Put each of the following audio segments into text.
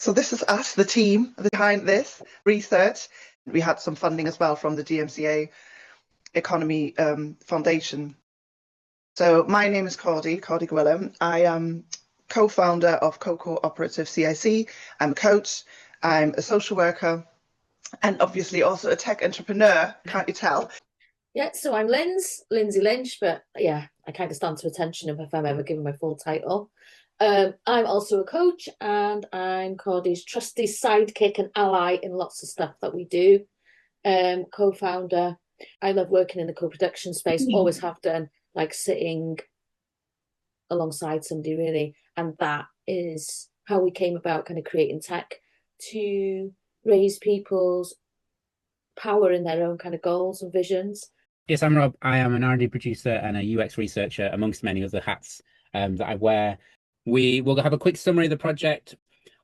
So this is us, the team behind this research. We had some funding as well from the GMCA Economy Foundation. So my name is Cordy Gwilym. I am co-founder of Co-cooperative CIC. I'm a coach, I'm a social worker, and obviously also a tech entrepreneur, can't you tell? Yeah, so I'm Lindsay Lynch, but yeah, I kind of stand to attention if I'm ever given my full title. I'm also a coach and I'm Cordy's trusty sidekick and ally in lots of stuff that we do. Co-founder. I love working in the co-production space, always have done, like sitting alongside somebody really. And that is how we came about kind of creating tech to raise people's power in their own kind of goals and visions. Yes, I'm Rob. I am an R&D producer and a UX researcher, amongst many other hats that I wear. We will have a quick summary of the project,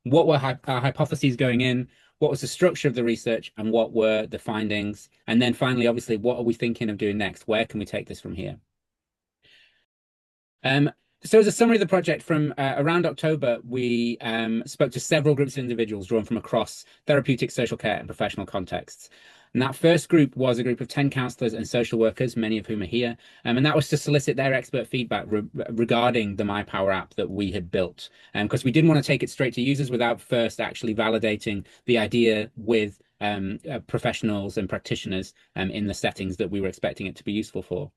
what were our hypotheses going in, what was the structure of the research, and what were the findings. And then finally, obviously, what are we thinking of doing next? Where can we take this from here? So as a summary of the project, from around October, we spoke to several groups of individuals drawn from across therapeutic, social care, and professional contexts. And that first group was a group of 10 counsellors and social workers, many of whom are here. And that was to solicit their expert feedback regarding the MyPower app that we had built. Because we didn't want to take it straight to users without first actually validating the idea with professionals and practitioners in the settings that we were expecting it to be useful for.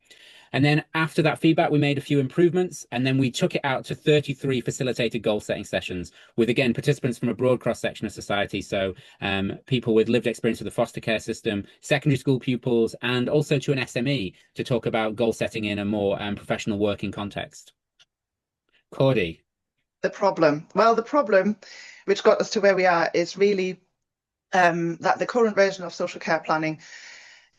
And then after that feedback, we made a few improvements, and then we took it out to 33 facilitated goal setting sessions with, again, participants from a broad cross section of society. So people with lived experience with the foster care system, secondary school pupils, and also to an SME to talk about goal setting in a more professional working context. Cordy. The problem which got us to where we are is really that the current version of social care planning,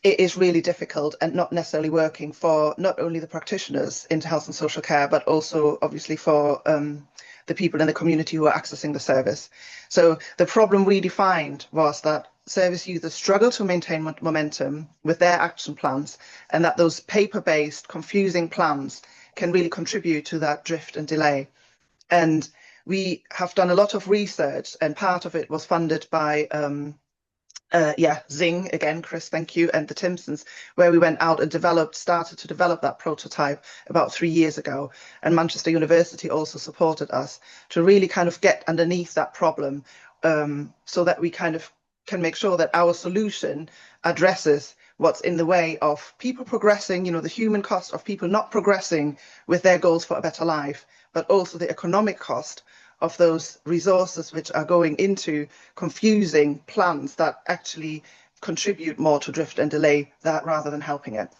it is really difficult and not necessarily working for not only the practitioners into health and social care, but also obviously for the people in the community who are accessing the service. So the problem we defined was that service users struggle to maintain momentum with their action plans, and that those paper-based, confusing plans can really contribute to that drift and delay. And we have done a lot of research, and part of it was funded by Zing, again, Chris, thank you, and the Timpsons, where we went out and started to develop that prototype about 3 years ago. And Manchester University also supported us to really kind of get underneath that problem, so that we kind of can make sure that our solution addresses what's in the way of people progressing, the human cost of people not progressing with their goals for a better life, but also the economic cost of those resources which are going into confusing plans that actually contribute more to drift and delay that rather than helping it.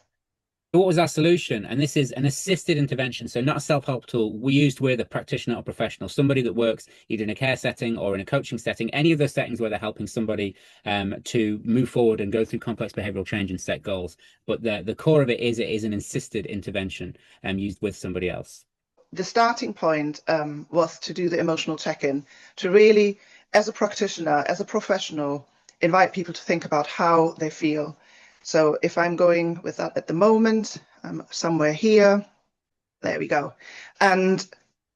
What was our solution? And this is an assisted intervention, so not a self-help tool. We used with a practitioner or professional, somebody that works either in a care setting or in a coaching setting, any of those settings where they're helping somebody to move forward and go through complex behavioral change and set goals. But the core of it is an assisted intervention used with somebody else. The starting point was to do the emotional check-in, to really, as a practitioner, as a professional, invite people to think about how they feel. So if I'm going with that at the moment, I'm somewhere here, there we go. And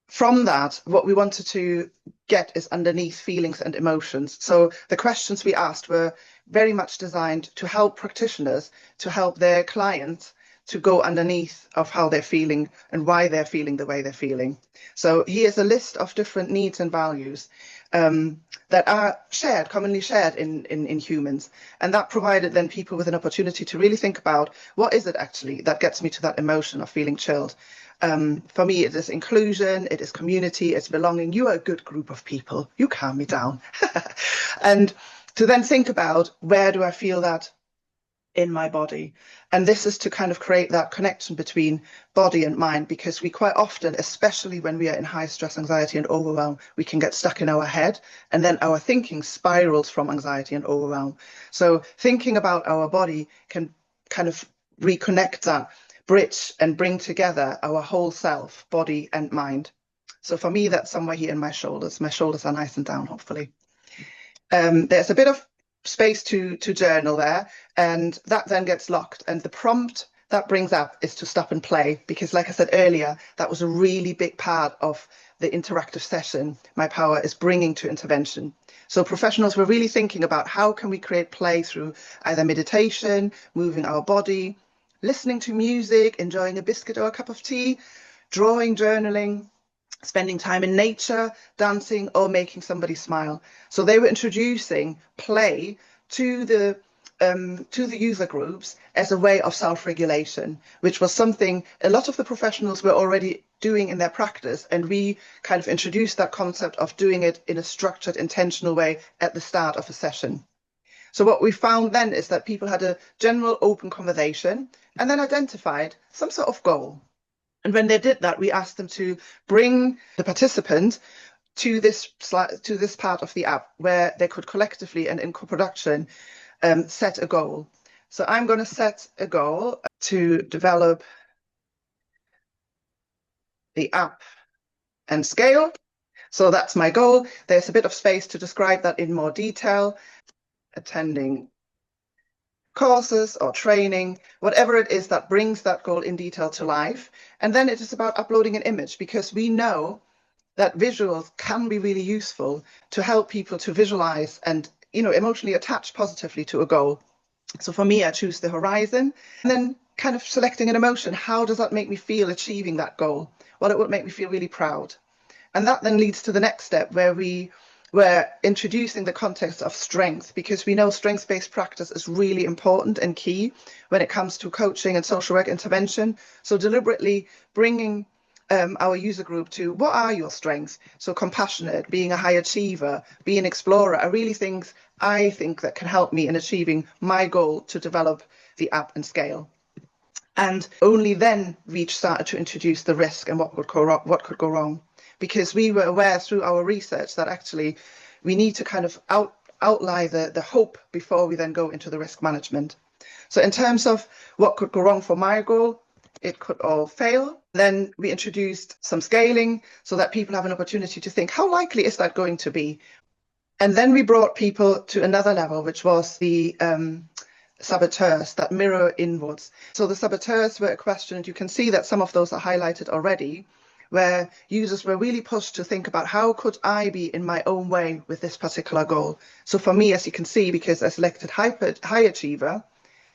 from that, what we wanted to get is underneath feelings and emotions. So the questions we asked were very much designed to help practitioners, to help their clients to go underneath of how they're feeling and why they're feeling the way they're feeling. So here's a list of different needs and values that are commonly shared in humans. And that provided then people with an opportunity to really think about, what is it actually that gets me to that emotion of feeling chilled? For me, it is inclusion, it is community, it's belonging. You are a good group of people. You calm me down. And to then think about, where do I feel that in my body? And this is to kind of create that connection between body and mind, because we quite often, especially when we are in high stress, anxiety and overwhelm, we can get stuck in our head, and then our thinking spirals from anxiety and overwhelm. So thinking about our body can kind of reconnect that bridge and bring together our whole self, body and mind. So for me, that's somewhere here in my shoulders. My shoulders are nice and down, hopefully. There's a bit of space to journal there, and that then gets locked, and the prompt that brings up is to stop and play, because like I said earlier, that was a really big part of the interactive session MyPower is bringing to intervention. So professionals were really thinking about how can we create play through either meditation, moving our body, listening to music, enjoying a biscuit or a cup of tea, drawing, journaling, spending time in nature, dancing, or making somebody smile. So they were introducing play to the user groups as a way of self-regulation, which was something a lot of the professionals were already doing in their practice. And we kind of introduced that concept of doing it in a structured, intentional way at the start of a session. So what we found then is that people had a general open conversation and then identified some sort of goal. And when they did that, we asked them to bring the participant to this part of the app where they could collectively and in co-production set a goal. So I'm going to set a goal to develop the app and scale. So that's my goal. There's a bit of space to describe that in more detail. Attending courses or training, whatever it is that brings that goal in detail to life. And then it is about uploading an image, because we know that visuals can be really useful to help people to visualize and, you know, emotionally attach positively to a goal. So for me, I choose the horizon, and then kind of selecting an emotion. How does that make me feel achieving that goal? Well, it would make me feel really proud. And that then leads to the next step, where we're introducing the context of strength, because we know strengths-based practice is really important and key when it comes to coaching and social work intervention. So deliberately bringing our user group to what are your strengths? So compassionate, being a high achiever, being an explorer are really things I think that can help me in achieving my goal to develop the app and scale. And only then we started to introduce the risk and what could go wrong, because we were aware through our research that actually we need to kind of outline the hope before we then go into the risk management. So in terms of what could go wrong for my goal, it could all fail. Then we introduced some scaling so that people have an opportunity to think, how likely is that going to be? And then we brought people to another level, which was the saboteurs that mirror inwards. So the saboteurs were a question, and you can see that some of those are highlighted already, where users were really pushed to think about how could I be in my own way with this particular goal. So for me, as you can see, because I selected high achiever,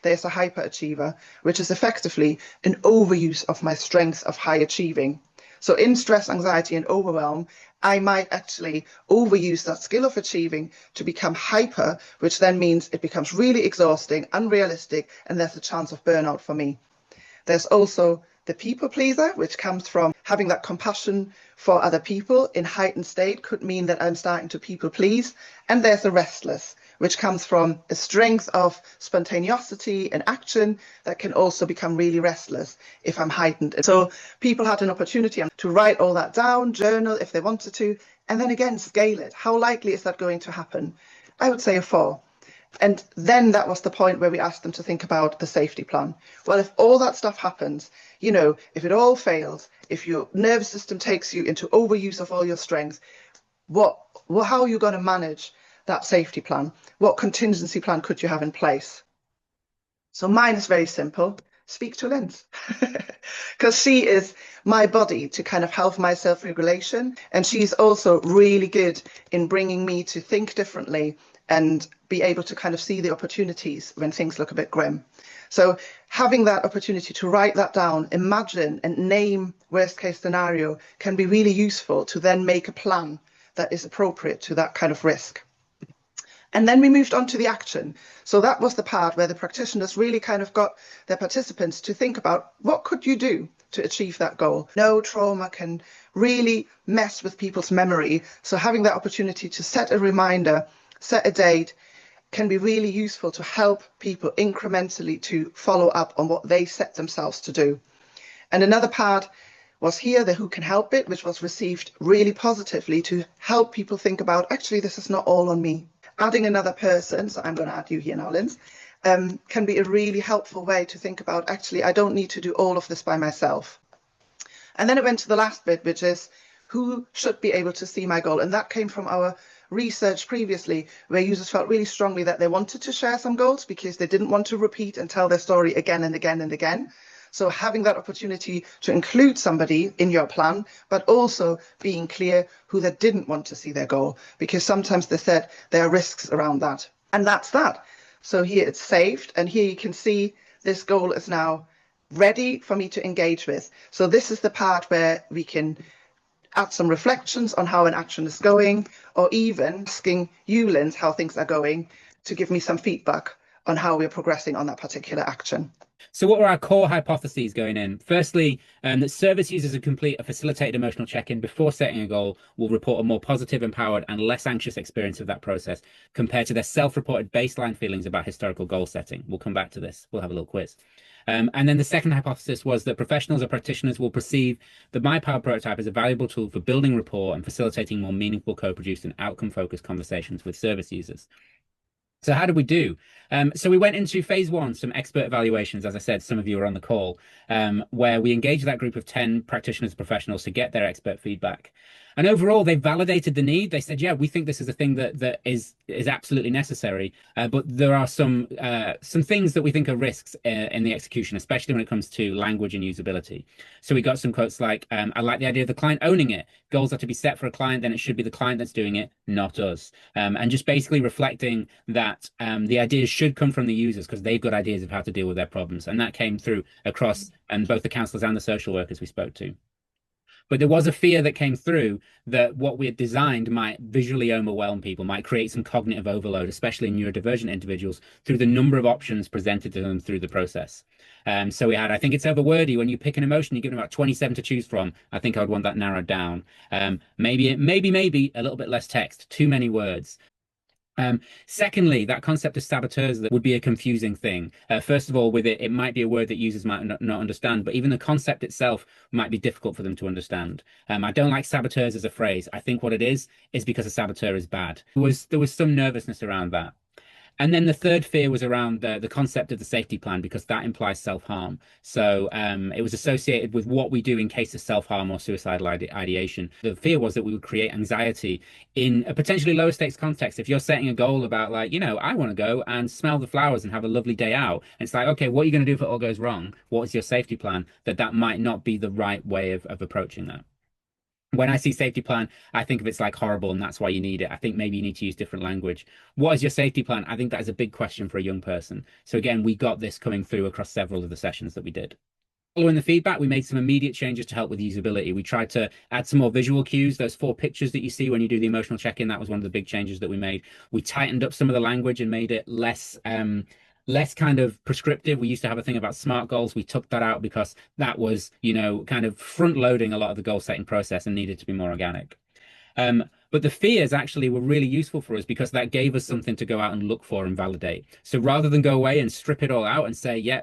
there's a hyperachiever, which is effectively an overuse of my strength of high achieving. So in stress, anxiety, and overwhelm, I might actually overuse that skill of achieving to become hyper, which then means it becomes really exhausting, unrealistic, and there's a chance of burnout for me. There's also the people pleaser, which comes from having that compassion for other people in heightened state, could mean that I'm starting to people please. And there's the restless, which comes from a strength of spontaneity and action that can also become really restless if I'm heightened. And so people had an opportunity to write all that down, journal if they wanted to, and then again, scale it. How likely is that going to happen? I would say a 4. And then that was the point where we asked them to think about the safety plan. Well, if all that stuff happens, you know, if it all fails, if your nervous system takes you into overuse of all your strengths, how are you going to manage that safety plan? What contingency plan could you have in place? So mine is very simple. Speak to Linz, because she is my body to kind of help my self-regulation. And she's also really good in bringing me to think differently and be able to kind of see the opportunities when things look a bit grim. So having that opportunity to write that down, imagine and name worst case scenario can be really useful to then make a plan that is appropriate to that kind of risk. And then we moved on to the action. So that was the part where the practitioners really kind of got their participants to think about what could you do to achieve that goal. No, trauma can really mess with people's memory. So having that opportunity to set a reminder, set a date, can be really useful to help people incrementally to follow up on what they set themselves to do. And another part was here, the who can help it, which was received really positively to help people think about, actually, this is not all on me. Adding another person, so I'm going to add you here now, Linz, can be a really helpful way to think about, actually, I don't need to do all of this by myself. And then it went to the last bit, which is who should be able to see my goal. And that came from our research previously, where users felt really strongly that they wanted to share some goals because they didn't want to repeat and tell their story again and again and again. So having that opportunity to include somebody in your plan, but also being clear who they didn't want to see their goal, because sometimes they said there are risks around that. And that's that. So here it's saved, and here you can see this goal is now ready for me to engage with. So this is the part where we can add some reflections on how an action is going, or even asking you, Linz, how things are going to give me some feedback on how we're progressing on that particular action. So what were our core hypotheses going in? Firstly, that service users who complete a facilitated emotional check-in before setting a goal will report a more positive, empowered, and less anxious experience of that process compared to their self-reported baseline feelings about historical goal setting. We'll come back to this. We'll have a little quiz. And then the second hypothesis was that professionals or practitioners will perceive the MyPower prototype as a valuable tool for building rapport and facilitating more meaningful, co-produced, and outcome-focused conversations with service users. So how did we do? So we went into phase one, some expert evaluations. As I said, some of you are on the call, where we engaged that group of 10 practitioners, professionals to get their expert feedback. And overall, they validated the need. They said, yeah, we think this is a thing that is absolutely necessary. But there are some things that we think are risks in the execution, especially when it comes to language and usability. So we got some quotes like, I like the idea of the client owning it. Goals are to be set for a client, then it should be the client that's doing it, not us. And just basically reflecting that the ideas should come from the users because they've got ideas of how to deal with their problems. And that came through across both the counselors and the social workers we spoke to. But there was a fear that came through that what we had designed might visually overwhelm people, might create some cognitive overload, especially in neurodivergent individuals, through the number of options presented to them through the process. So we had, I think it's over wordy. When you pick an emotion, you give them about 27 to choose from. I think I would want that narrowed down. Maybe a little bit less text, too many words. Secondly, that concept of saboteurs that would be a confusing thing. First of all, with it, it might be a word that users might not understand, but even the concept itself might be difficult for them to understand. I don't like saboteurs as a phrase. I think what it is because a saboteur is bad. There was some nervousness around that. And then the third fear was around the concept of the safety plan, because that implies self-harm. So it was associated with what we do in case of self-harm or suicidal ideation. The fear was that we would create anxiety in a potentially lower stakes context. If you're setting a goal about like, I want to go and smell the flowers and have a lovely day out. And it's like, okay, what are you going to do if it all goes wrong? What is your safety plan? That might not be the right way of approaching that. When I see safety plan, I think of it's like horrible and that's why you need it. I think maybe you need to use different language. What is your safety plan? I think that is a big question for a young person. So again, we got this coming through across several of the sessions that we did. Following the feedback, we made some immediate changes to help with usability. We tried to add some more visual cues. Those 4 pictures that you see when you do the emotional check-in, that was one of the big changes that we made. We tightened up some of the language and made it less kind of prescriptive. We used to have a thing about SMART goals. We took that out because that was, kind of front loading a lot of the goal setting process and needed to be more organic. But the fears actually were really useful for us because that gave us something to go out and look for and validate. So rather than go away and strip it all out and say, yeah,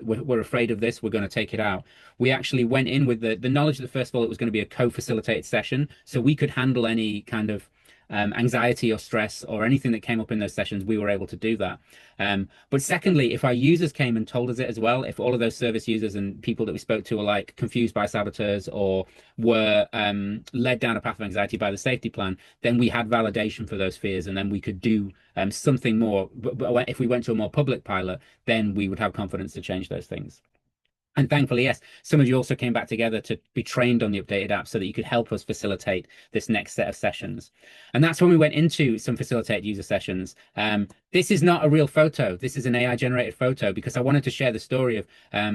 we're afraid of this, we're going to take it out, we actually went in with the knowledge that first of all, it was going to be a co-facilitated session. So we could handle any kind of anxiety or stress or anything that came up in those sessions, we were able to do that. But secondly, if our users came and told us it as well, if all of those service users and people that we spoke to were like confused by saboteurs or were led down a path of anxiety by the safety plan, then we had validation for those fears and then we could do something more. But if we went to a more public pilot, then we would have confidence to change those things. And thankfully, yes, some of you also came back together to be trained on the updated app so that you could help us facilitate this next set of sessions. And that's when we went into some facilitated user sessions. This is not a real photo. This is an AI generated photo because I wanted to share the story of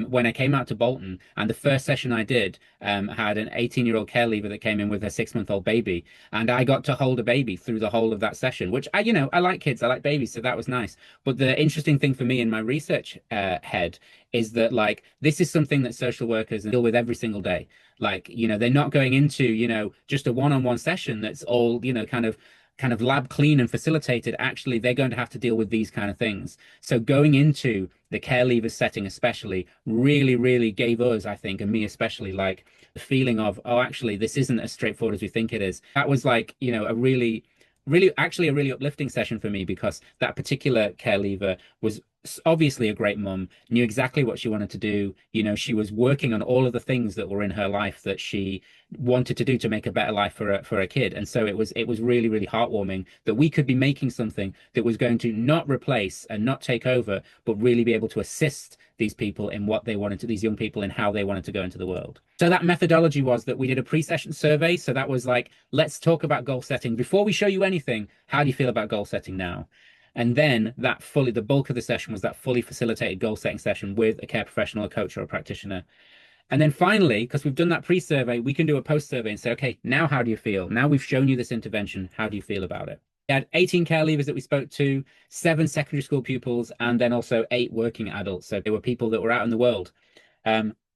when I came out to Bolton and the first session I did had an 18-year-old care leaver that came in with a 6-month-old baby. And I got to hold a baby through the whole of that session, which I like kids, I like babies. So that was nice. But the interesting thing for me in my research head is that like, this is something that social workers deal with every single day. Like, they're not going into, just a one-on-one session that's all, kind of lab clean and facilitated. Actually, they're going to have to deal with these kind of things. So going into the care leavers setting especially really, really gave us, I think, and me especially, like the feeling of, oh, actually, this isn't as straightforward as we think it is. That was like, a really uplifting session for me because that particular care leaver was obviously a great mum, knew exactly what she wanted to do. She was working on all of the things that were in her life that she wanted to do to make a better life for her kid. And so it was really, really heartwarming that we could be making something that was going to not replace and not take over, but really be able to assist these people in what they wanted to, these young people in how they wanted to go into the world. So that methodology was that we did a pre-session survey. So that was like, let's talk about goal setting. Before we show you anything, how do you feel about goal setting now? And then the bulk of the session was that fully facilitated goal setting session with a care professional, a coach, or a practitioner. And then finally, because we've done that pre-survey, we can do a post-survey and say, okay, now how do you feel? Now we've shown you this intervention. How do you feel about it? We had 18 care leavers that we spoke to, 7 secondary school pupils, and then also 8 working adults. So they were people that were out in the world.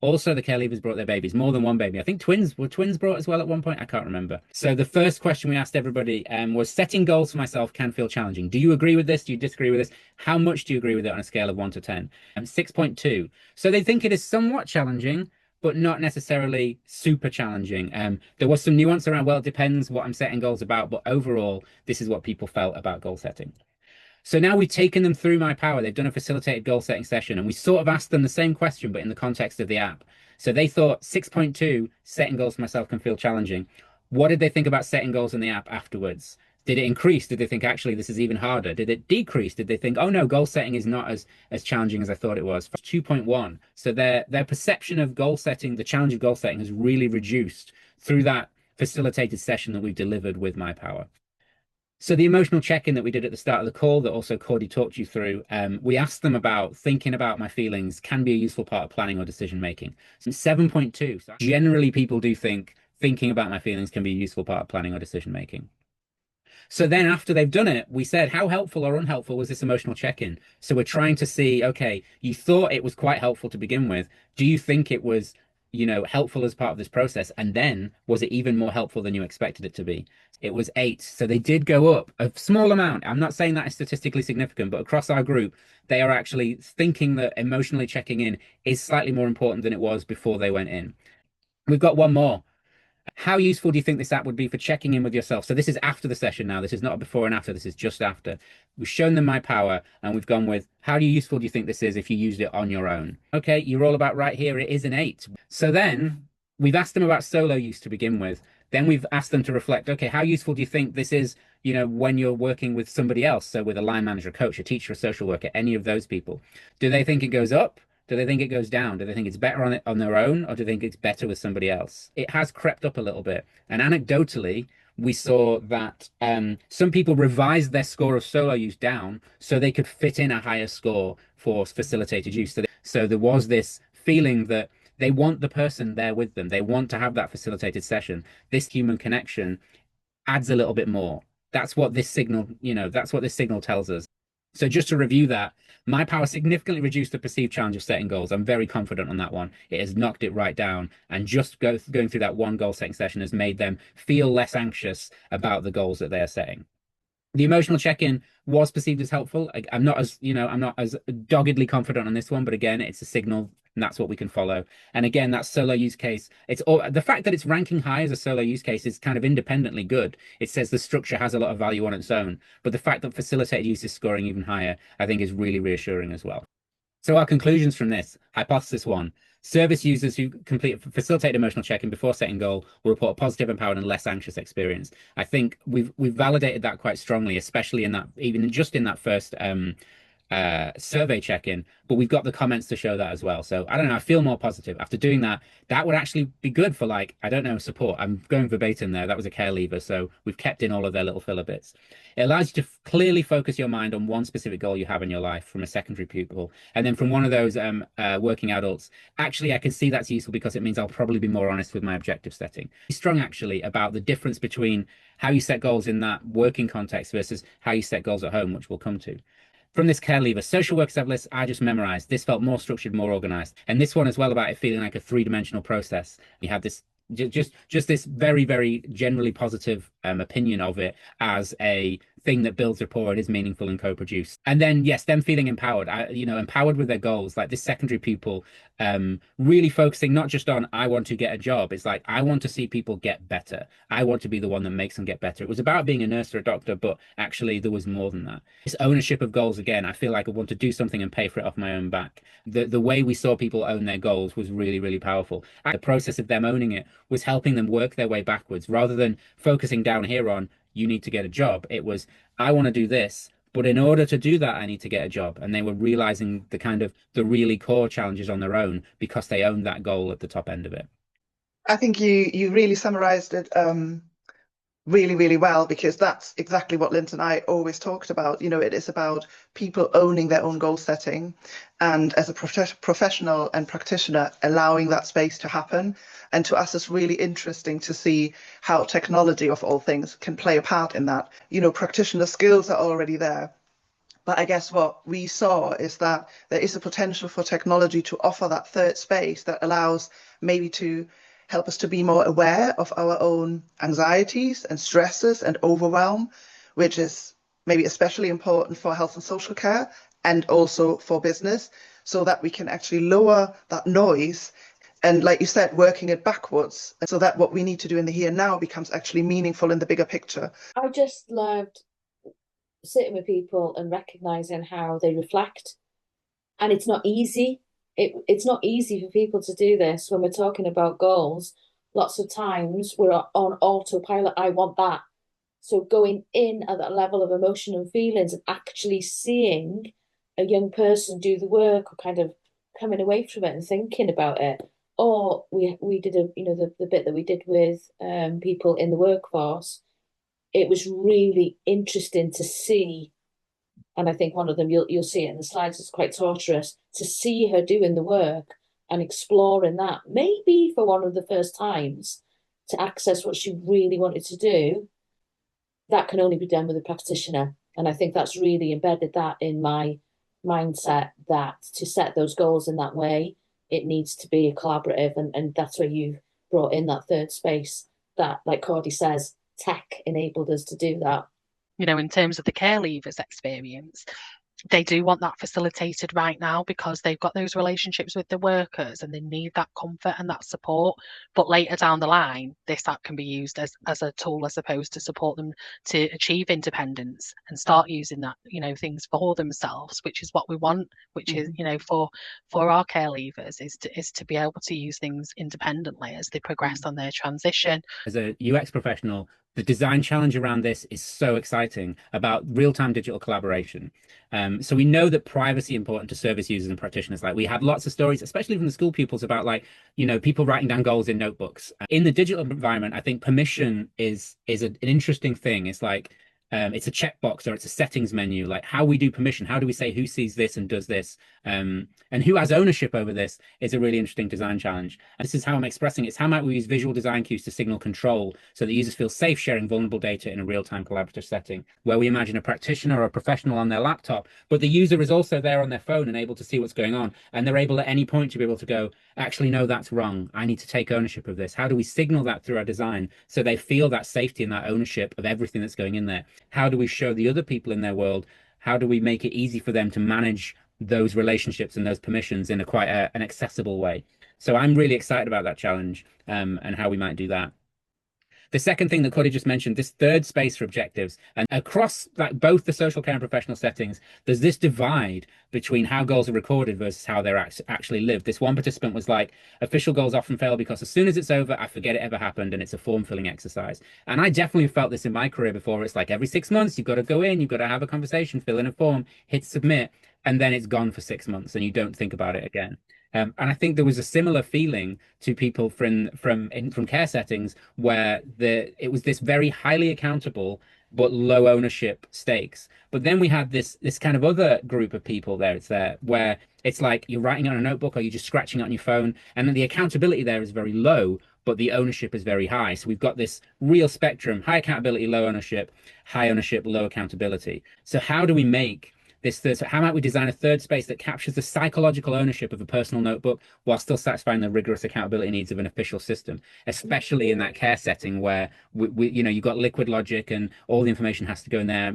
Also, the care leavers brought their babies, more than one baby. I think twins brought as well at one point. I can't remember. So the first question we asked everybody was, setting goals for myself can feel challenging. Do you agree with this? Do you disagree with this? How much do you agree with it on a scale of 1 to 10? 6.2. So they think it is somewhat challenging, but not necessarily super challenging. There was some nuance around, well, it depends what I'm setting goals about, but overall, this is what people felt about goal setting. So now we've taken them through MyPower. They've done a facilitated goal setting session, and we sort of asked them the same question, but in the context of the app. So they thought 6.2, setting goals for myself can feel challenging. What did they think about setting goals in the app afterwards? Did it increase? Did they think actually this is even harder? Did it decrease? Did they think, oh no, goal setting is not as challenging as I thought it was? 2.1. So their perception of goal setting, the challenge of goal setting, has really reduced through that facilitated session that we've delivered with MyPower. So the emotional check-in that we did at the start of the call that also Cordy talked you through, we asked them about thinking about my feelings can be a useful part of planning or decision making. So 7.2. So generally people do think thinking about my feelings can be a useful part of planning or decision making. So then after they've done it, we said, how helpful or unhelpful was this emotional check-in? So we're trying to see, okay, you thought it was quite helpful to begin with. Do you think it was, helpful as part of this process? And then was it even more helpful than you expected it to be? It was 8. So they did go up a small amount. I'm not saying that is statistically significant, but across our group, they are actually thinking that emotionally checking in is slightly more important than it was before they went in. We've got one more. How useful do you think this app would be for checking in with yourself? So this is after the session now. This is not a before and after. This is just after. We've shown them MyPower, and we've gone with, how useful do you think this is if you used it on your own? Okay, you're all about right here. It is an 8. So then we've asked them about solo use to begin with. Then we've asked them to reflect, okay, how useful do you think this is, when you're working with somebody else? So with a line manager, a coach, a teacher, a social worker, any of those people. Do they think it goes up? Do they think it goes down? Do they think it's better on their own, or do they think it's better with somebody else? It has crept up a little bit. And anecdotally, we saw that some people revised their score of solo use down so they could fit in a higher score for facilitated use. So there was this feeling that they want the person there with them. They want to have that facilitated session. This human connection adds a little bit more. That's what this signal, that's what this signal tells us. So just to review that, MyPower significantly reduced the perceived challenge of setting goals. I'm very confident on that one. It has knocked it right down. And just going through that one goal setting session has made them feel less anxious about the goals that they are setting. The emotional check-in was perceived as helpful. I'm not as doggedly confident on this one, but again, it's a signal, and that's what we can follow. And again, that solo use case, the fact that it's ranking high as a solo use case is kind of independently good. It says the structure has a lot of value on its own, but the fact that facilitated use is scoring even higher, I think, is really reassuring as well. So our conclusions from this: hypothesis 1. Service users who complete a facilitated emotional check-in before setting goal will report a positive, empowered, and less anxious experience. I think we've validated that quite strongly, especially in that, even just in that first survey check-in, but we've got the comments to show that as well. So I don't know, I feel more positive after doing that. That would actually be good for, like, I don't know, support. I'm going verbatim there. That was a care leaver, so we've kept in all of their little filler bits. It allows you to clearly focus your mind on one specific goal you have in your life from a secondary pupil, and then from one of those working adults. Actually, I can see that's useful because it means I'll probably be more honest with my objective setting. Strong actually about the difference between how you set goals in that working context versus how you set goals at home, which we'll come to. From this care leaver, social work set list, I just memorized. This felt more structured, more organized. And this one as well, about it feeling like a 3-dimensional process. We had this just this very, very generally positive opinion of it as a thing that builds rapport and is meaningful and co-produced. And then yes, them feeling empowered, empowered with their goals, like this secondary pupil, really focusing not just on I want to get a job. It's like I want to see people get better. I want to be the one that makes them get better. It was about being a nurse or a doctor, but actually there was more than that. This ownership of goals again. I feel like I want to do something and pay for it off my own back. The way we saw people own their goals was really, really powerful. The process of them owning it was helping them work their way backwards rather than focusing down here on you need to get a job. It was I want to do this, but in order to do that, I need to get a job. And they were realizing the really core challenges on their own because they owned that goal at the top end of it. I think you really summarized it really, really well, because that's exactly what Linton and I always talked about. It is about people owning their own goal setting, and as a professional and practitioner, allowing that space to happen. And to us, it's really interesting to see how technology, of all things, can play a part in that. Practitioner skills are already there. But I guess what we saw is that there is a potential for technology to offer that third space that allows maybe to help us to be more aware of our own anxieties and stresses and overwhelm, which is maybe especially important for health and social care and also for business, so that we can actually lower that noise. And like you said, working it backwards so that what we need to do in the here and now becomes actually meaningful in the bigger picture. I just loved sitting with people and recognizing how they reflect. And it's not easy. It's not easy for people to do this when we're talking about goals. Lots of times we're on autopilot. I want that. So going in at that level of emotion and feelings and actually seeing a young person do the work, or kind of coming away from it and thinking about it. Or we did the bit that we did with people in the workforce. It was really interesting to see, and I think one of them you'll see it in the slides, is quite torturous to see her doing the work and exploring that, maybe for one of the first times, to access what she really wanted to do. That can only be done with a practitioner. And I think that's really embedded that in my mindset, that to set those goals in that way, it needs to be a collaborative. And that's where you've brought in that third space that, like Cordy says, tech enabled us to do that. In terms of the care leavers experience, they do want that facilitated right now because they've got those relationships with the workers and they need that comfort and that support. But later down the line, this app can be used as a tool, I suppose, to support them to achieve independence and start using that, things for themselves, which is what we want, which is, for our care leavers is to be able to use things independently as they progress on their transition. As a UX professional, the design challenge around this is so exciting about real-time digital collaboration. So we know that privacy is important to service users and practitioners. Like, we had lots of stories, especially from the school pupils, about people writing down goals in notebooks. In the digital environment, I think permission is an interesting thing. It's like it's a checkbox or it's a settings menu. Like, how we do permission, how do we say who sees this and does this, and who has ownership over this is a really interesting design challenge. And this is how I'm expressing it. It's how might we use visual design cues to signal control so that users feel safe sharing vulnerable data in a real-time collaborative setting, where we imagine a practitioner or a professional on their laptop, but the user is also there on their phone and able to see what's going on. And they're able at any point to be able to go, actually, no, that's wrong. I need to take ownership of this. How do we signal that through our design so they feel that safety and that ownership of everything that's going in there? How do we show the other people in their world? How do we make it easy for them to manage those relationships and those permissions in an accessible way? So I'm really excited about that challenge and how we might do that. The second thing that Cody just mentioned, this third space for objectives, and across both the social care and professional settings, there's this divide between how goals are recorded versus how they're actually lived. This one participant was like, official goals often fail because as soon as it's over, I forget it ever happened, and it's a form-filling exercise. And I definitely felt this in my career before. It's like every 6 months, you've got to go in, you've got to have a conversation, fill in a form, hit submit, and then it's gone for 6 months and you don't think about it again. And I think there was a similar feeling to people from care settings where it was this very highly accountable but low ownership stakes. But then we had this kind of other group of people there where it's like you're writing on a notebook or you're just scratching it on your phone, and then the accountability there is very low, but the ownership is very high. So we've got this real spectrum: high accountability, low ownership, low accountability. So how do we make this third, how might we design a third space that captures the psychological ownership of a personal notebook while still satisfying the rigorous accountability needs of an official system, especially in that care setting where you've got liquid logic and all the information has to go in there.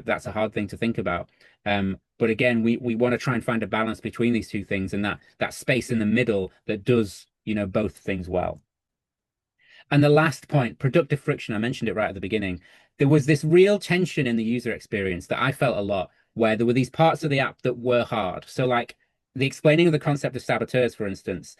That's a hard thing to think about. But again, we want to try and find a balance between these two things and that space in the middle that does, both things well. And the last point, productive friction, I mentioned it right at the beginning. There was this real tension in the user experience that I felt a lot, where there were these parts of the app that were hard. So like the explaining of the concept of saboteurs, for instance,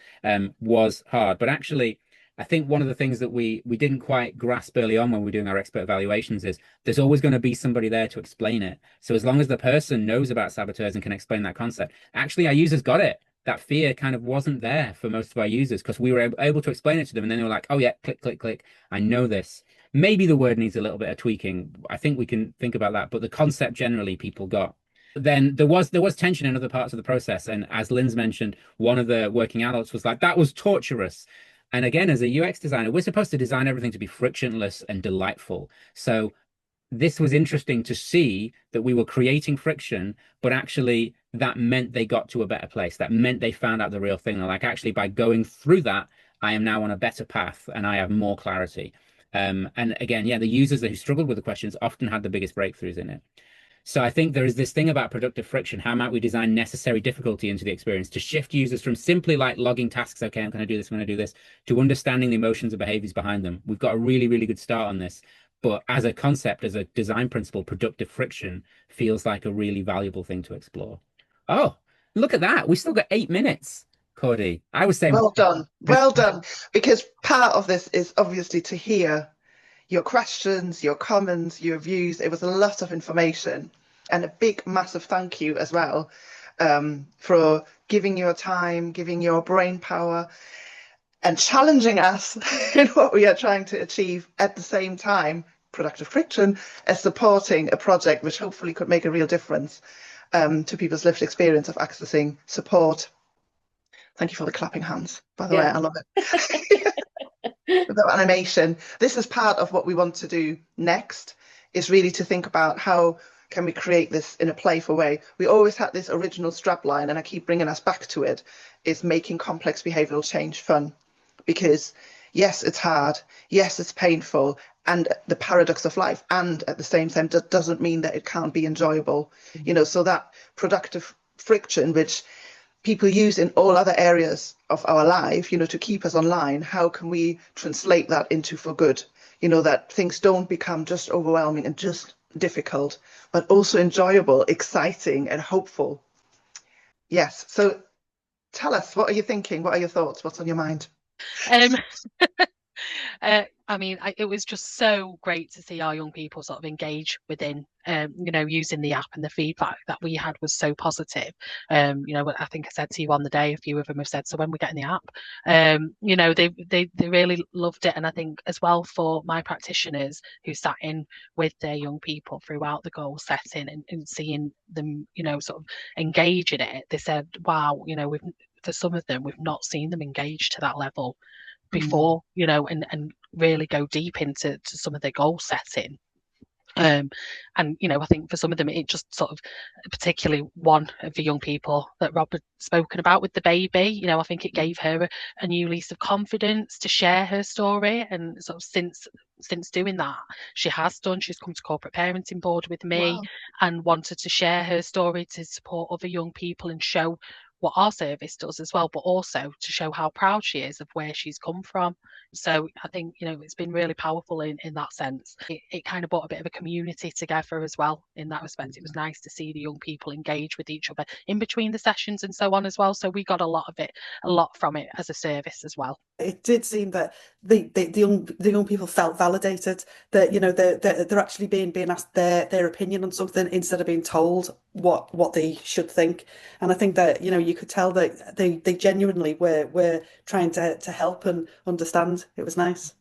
was hard. But actually, I think one of the things that we didn't quite grasp early on when we were doing our expert evaluations is there's always going to be somebody there to explain it. So as long as the person knows about saboteurs and can explain that concept, actually our users got it. That fear kind of wasn't there for most of our users because we were able to explain it to them, and then they were like, oh yeah, click, click, click. I know this. Maybe the word needs a little bit of tweaking. I think we can think about that, but the concept generally people got. Then there was tension in other parts of the process. And as Lynn's mentioned, one of the working adults was like, that was torturous. And again, as a UX designer, we're supposed to design everything to be frictionless and delightful. So this was interesting to see that we were creating friction, but actually that meant they got to a better place. That meant they found out the real thing. Like, actually, by going through that, I am now on a better path and I have more clarity. And again, yeah, the users who struggled with the questions often had the biggest breakthroughs in it. So I think there is this thing about productive friction. How might we design necessary difficulty into the experience to shift users from simply like logging tasks, okay, I'm going to do this, I'm going to do this, to understanding the emotions and behaviors behind them. We've got a really, really good start on this. But as a concept, as a design principle, productive friction feels like a really valuable thing to explore. Oh, look at that. We still got 8 minutes, Cody. I was saying, Well done. Well done. Because part of this is obviously to hear your questions, your comments, your views. It was a lot of information, and a big, massive thank you as well for giving your time, giving your brain power, and challenging us in what we are trying to achieve at the same time, productive friction, as supporting a project which hopefully could make a real difference to people's lived experience of accessing support. Thank you for the clapping hands, by the way, I love it. Without animation, this is part of what we want to do next, is really to think about how can we create this in a playful way. We always had this original strapline, and I keep bringing us back to it, is making complex behavioral change fun. Because yes, it's hard, yes, it's painful, and the paradox of life, and at the same time, that doesn't mean that it can't be enjoyable. So that productive friction, which people use in all other areas of our life, to keep us online, how can we translate that into for good? That things don't become just overwhelming and just difficult, but also enjoyable, exciting, and hopeful. Yes. So tell us, what are you thinking? What are your thoughts? What's on your mind? I mean, it was just so great to see our young people sort of engage within, using the app, and the feedback that we had was so positive. I think I said to you on the day, a few of them have said, so when we get in the app, they really loved it. And I think as well for my practitioners who sat in with their young people throughout the goal setting and seeing them, sort of engage in it, they said, wow, for some of them, we've not seen them engage to that level before, and really go deep into some of their goal setting. And I think for some of them, it just sort of, particularly one of the young people that Rob had spoken about with the baby, I think it gave her a new lease of confidence to share her story. And sort of since doing that, she's come to corporate parenting board with me. Wow. And wanted to share her story to support other young people and show what our service does as well, but also to show how proud she is of where she's come from. So I think, it's been really powerful in that sense. It kind of brought a bit of a community together as well in that respect. It was nice to see the young people engage with each other in between the sessions and so on as well. So we got a lot from it as a service as well. It did seem that the young people felt validated, that they're actually being asked their opinion on something instead of being told what they should think. And I think that you could tell that they genuinely were trying to help and understand. It was nice.